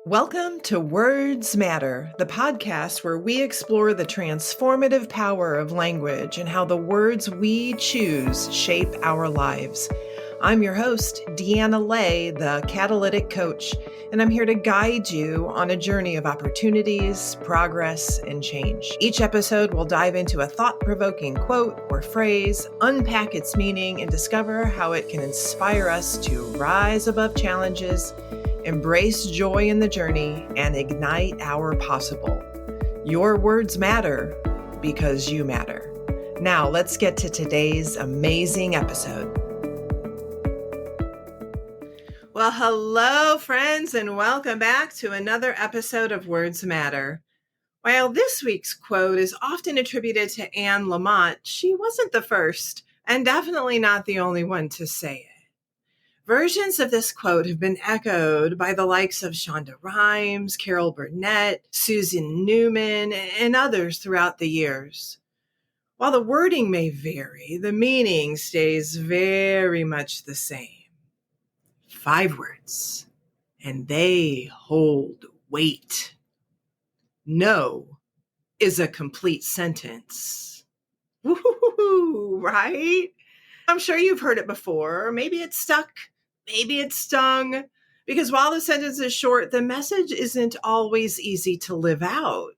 Welcome to Words Matter, the podcast where we explore the transformative power of language and how the words we choose shape our lives. I'm your host, Deanna Ley, the Catalytic Coach, and I'm here to guide you on a journey of opportunities, progress, and change. Each episode will dive into a thought-provoking quote or phrase, unpack its meaning, and discover how it can inspire us to rise above challenges, embrace joy in the journey, and ignite our possible. Your words matter because you matter. Now, let's get to today's amazing episode. Well, hello, friends, and welcome back to another episode of Words Matter. While this week's quote is often attributed to Anne Lamott, she wasn't the first, and definitely not the only one to say it. Versions of this quote have been echoed by the likes of Shonda Rhimes, Carol Burnett, Susan Newman, and others throughout the years. While the wording may vary, the meaning stays very much the same. 5 words, and they hold weight. No is a complete sentence. Woo-hoo-hoo, right? I'm sure you've heard it before. Maybe it's stuck. Maybe it's stung. Because while the sentence is short, the message isn't always easy to live out.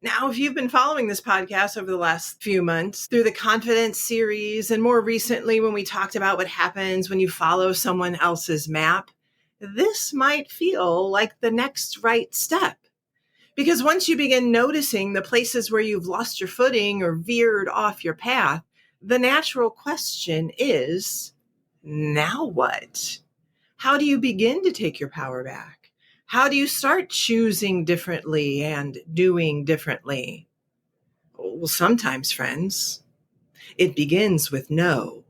Now, if you've been following this podcast over the last few months through the Confidence series, and more recently when we talked about what happens when you follow someone else's map, this might feel like the next right step. Because once you begin noticing the places where you've lost your footing or veered off your path, the natural question is, now what? How do you begin to take your power back? How do you start choosing differently and doing differently? Well, sometimes, friends, it begins with no.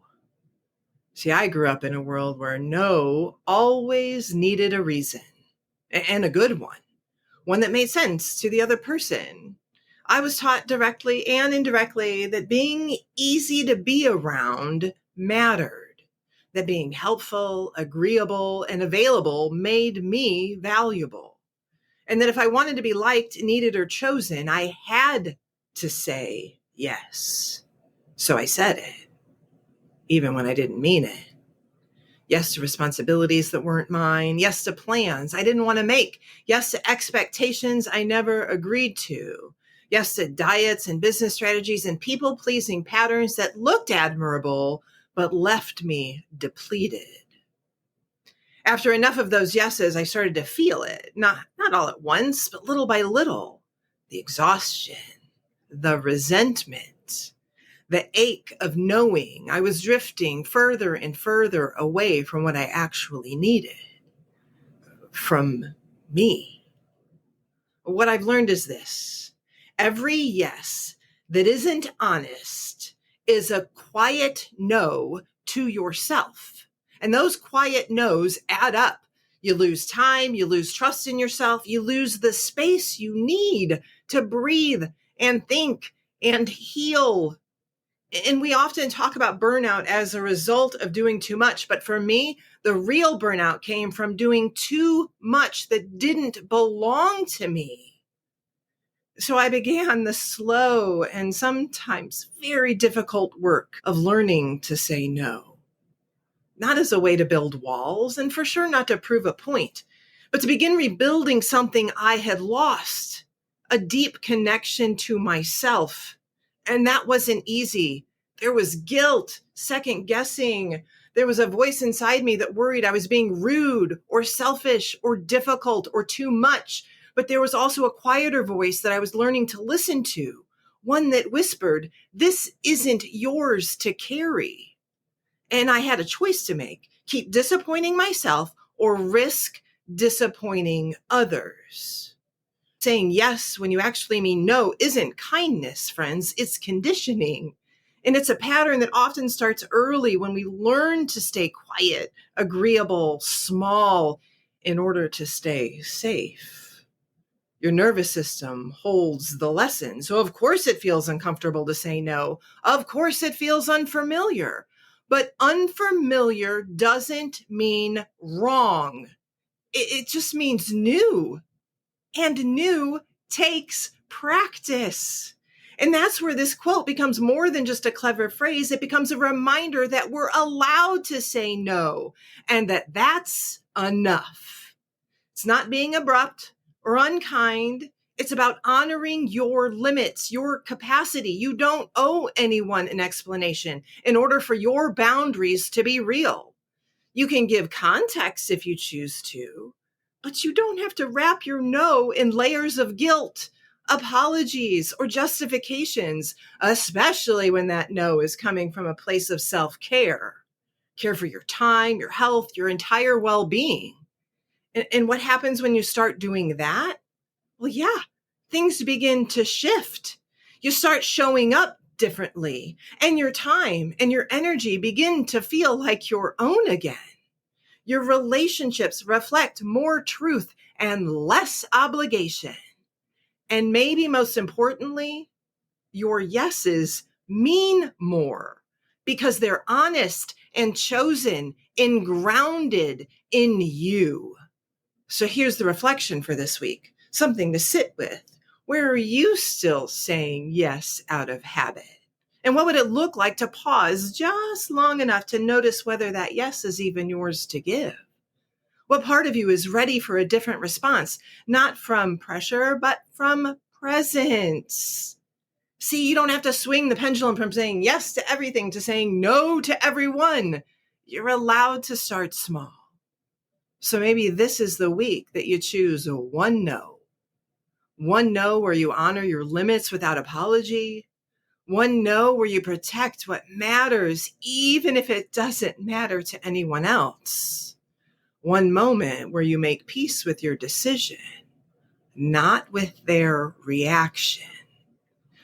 See, I grew up in a world where no always needed a reason, and a good one that made sense to the other person. I was taught directly and indirectly that being easy to be around mattered, that being helpful, agreeable, and available made me valuable, and that if I wanted to be liked, needed, or chosen, I had to say yes. So I said it, even when I didn't mean it. Yes to responsibilities that weren't mine. Yes to plans I didn't want to make. Yes to expectations I never agreed to. Yes to diets and business strategies and people-pleasing patterns that looked admirable, but left me depleted. After enough of those yeses, I started to feel it. Not all at once, but little by little. The exhaustion, the resentment, the ache of knowing I was drifting further and further away from what I actually needed. From me. What I've learned is this. Every yes that isn't honest is a quiet no to yourself. And those quiet no's add up. You lose time, you lose trust in yourself, you lose the space you need to breathe and think and heal. And we often talk about burnout as a result of doing too much. But for me, the real burnout came from doing too much that didn't belong to me. So I began the slow and sometimes very difficult work of learning to say no. Not as a way to build walls, and for sure not to prove a point, but to begin rebuilding something I had lost, a deep connection to myself. And that wasn't easy. There was guilt, second guessing. There was a voice inside me that worried I was being rude or selfish or difficult or too much. But there was also a quieter voice that I was learning to listen to, one that whispered, "This isn't yours to carry." And I had a choice to make: keep disappointing myself or risk disappointing others. Saying yes when you actually mean no isn't kindness, friends. It's conditioning. And it's a pattern that often starts early when we learn to stay quiet, agreeable, small, in order to stay safe. Your nervous system holds the lesson. So of course it feels uncomfortable to say no. Of course it feels unfamiliar. But unfamiliar doesn't mean wrong. It just means new. And new takes practice. And that's where this quote becomes more than just a clever phrase. It becomes a reminder that we're allowed to say no and that that's enough. It's not being abrupt or unkind. It's about honoring your limits, your capacity. You don't owe anyone an explanation in order for your boundaries to be real. You can give context if you choose to, but you don't have to wrap your no in layers of guilt, apologies, or justifications, especially when that no is coming from a place of self-care. Care for your time, your health, your entire well-being. And what happens when you start doing that? Well, yeah, things begin to shift. You start showing up differently, and your time and your energy begin to feel like your own again. Your relationships reflect more truth and less obligation. And maybe most importantly, your yeses mean more because they're honest and chosen and grounded in you. So here's the reflection for this week, something to sit with. Where are you still saying yes out of habit? And what would it look like to pause just long enough to notice whether that yes is even yours to give? What part of you is ready for a different response, not from pressure, but from presence? See, you don't have to swing the pendulum from saying yes to everything to saying no to everyone. You're allowed to start small. So maybe this is the week that you choose one no. One no where you honor your limits without apology. One no where you protect what matters, even if it doesn't matter to anyone else. One moment where you make peace with your decision, not with their reaction.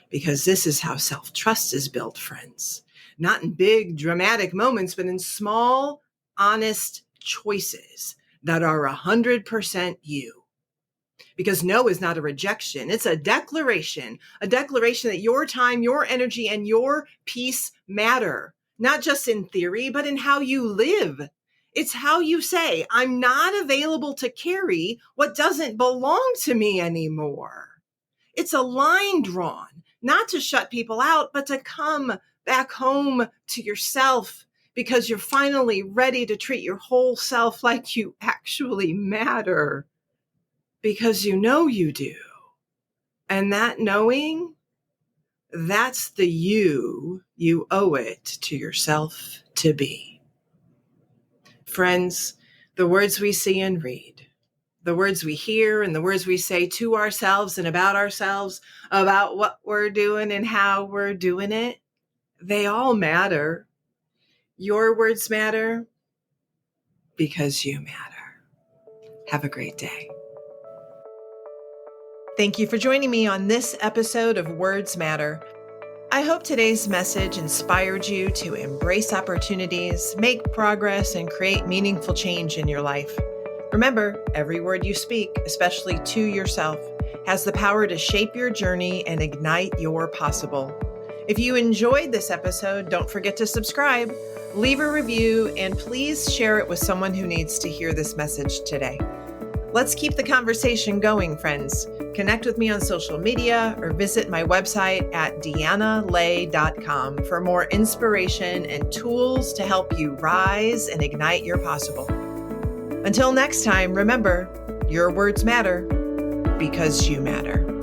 Because this is how self-trust is built, friends. Not in big, dramatic moments, but in small, honest choices that are 100% you. Because no is not a rejection. It's a declaration that your time, your energy, and your peace matter, not just in theory, but in how you live. It's how you say, I'm not available to carry what doesn't belong to me anymore. It's a line drawn, not to shut people out, but to come back home to yourself because you're finally ready to treat your whole self like you actually matter. Because you know you do. And that knowing, that's the you owe it to yourself to be. Friends, the words we see and read, the words we hear and the words we say to ourselves and about ourselves, about what we're doing and how we're doing it, they all matter. Your words matter because you matter. Have a great day. Thank you for joining me on this episode of Words Matter. I hope today's message inspired you to embrace opportunities, make progress, and create meaningful change in your life. Remember, every word you speak, especially to yourself, has the power to shape your journey and ignite your possible. If you enjoyed this episode, don't forget to subscribe, leave a review, and please share it with someone who needs to hear this message today. Let's keep the conversation going, friends. Connect with me on social media or visit my website at deannaley.com for more inspiration and tools to help you rise and ignite your possible. Until next time, remember, your words matter because you matter.